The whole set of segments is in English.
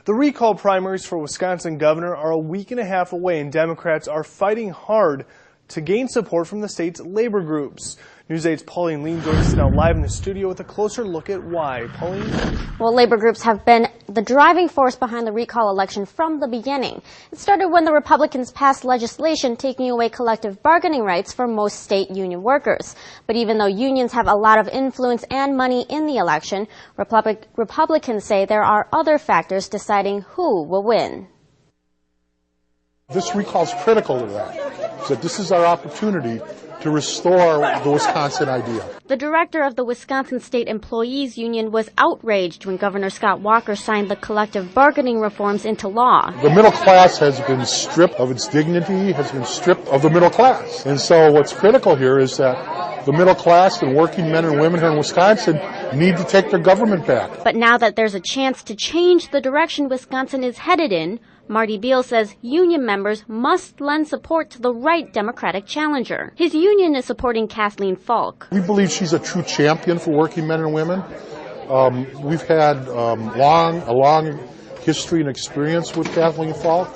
The recall primaries for Wisconsin governor are a week and a half away, and Democrats are fighting hard to gain support from the state's labor groups. News 8's Pauline Lean joins us now live in the studio with a closer look at why. Pauline? Well, labor groups have been the driving force behind the recall election from the beginning. It started when the Republicans passed legislation taking away collective bargaining rights for most state union workers. But even though unions have a lot of influence and money in the election, Republicans say there are other factors deciding who will win. This recall is critical to that. So this is our opportunity to restore the Wisconsin idea. The director of the Wisconsin State Employees Union was outraged when Governor Scott Walker signed the collective bargaining reforms into law. The middle class has been stripped of its dignity, has been stripped of the middle class. And so what's critical here is that the middle class and working men and women here in Wisconsin need to take their government back. But now that there's a chance to change the direction Wisconsin is headed in, Marty Beal says union members must lend support to the right Democratic challenger. His union is supporting Kathleen Falk. We believe she's a true champion for working men and women. We've had a long history and experience with Kathleen Falk.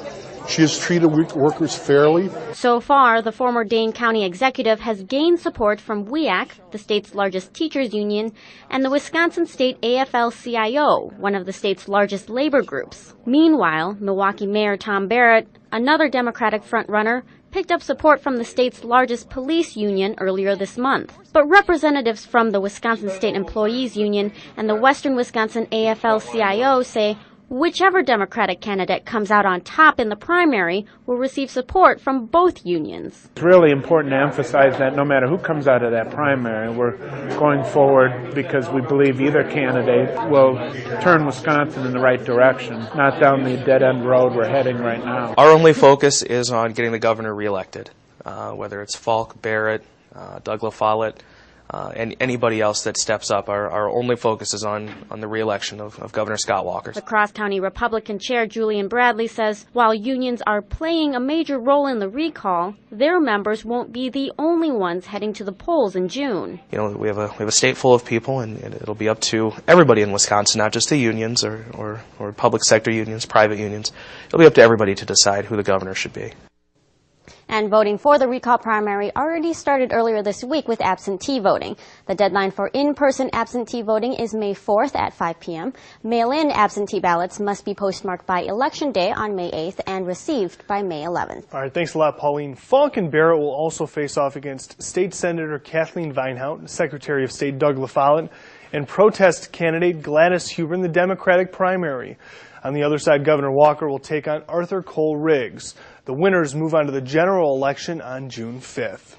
She has treated workers fairly. So far, the former Dane County executive has gained support from WEAC, the state's largest teachers union, and the Wisconsin State AFL-CIO, one of the state's largest labor groups. Meanwhile, Milwaukee Mayor Tom Barrett, another Democratic frontrunner, picked up support from the state's largest police union earlier this month. But representatives from the Wisconsin State Employees Union and the Western Wisconsin AFL-CIO say whichever Democratic candidate comes out on top in the primary will receive support from both unions. It's really important to emphasize that no matter who comes out of that primary, we're going forward because we believe either candidate will turn Wisconsin in the right direction, not down the dead-end road we're heading right now. Our only focus is on getting the governor reelected, whether it's Falk, Barrett, Doug LaFollette, and anybody else that steps up. Our only focus is on the re-election of Governor Scott Walker. The Cross-County Republican Chair Julian Bradley says while unions are playing a major role in the recall, their members won't be the only ones heading to the polls in June. You know, we have a state full of people, and it'll be up to everybody in Wisconsin, not just the unions or public sector unions, private unions. It'll be up to everybody to decide who the governor should be. And voting for the recall primary already started earlier this week with absentee voting. The deadline for in-person absentee voting is May 4th at 5 p.m. Mail-in absentee ballots must be postmarked by Election Day on May 8th and received by May 11th. All right, thanks a lot, Pauline. Falk and Barrett will also face off against State Senator Kathleen Vinehout, Secretary of State Doug LaFollette, and protest candidate Gladys Huber in the Democratic primary. On the other side, Governor Walker will take on Arthur Cole Riggs. The winners move on to the general election on June 5th.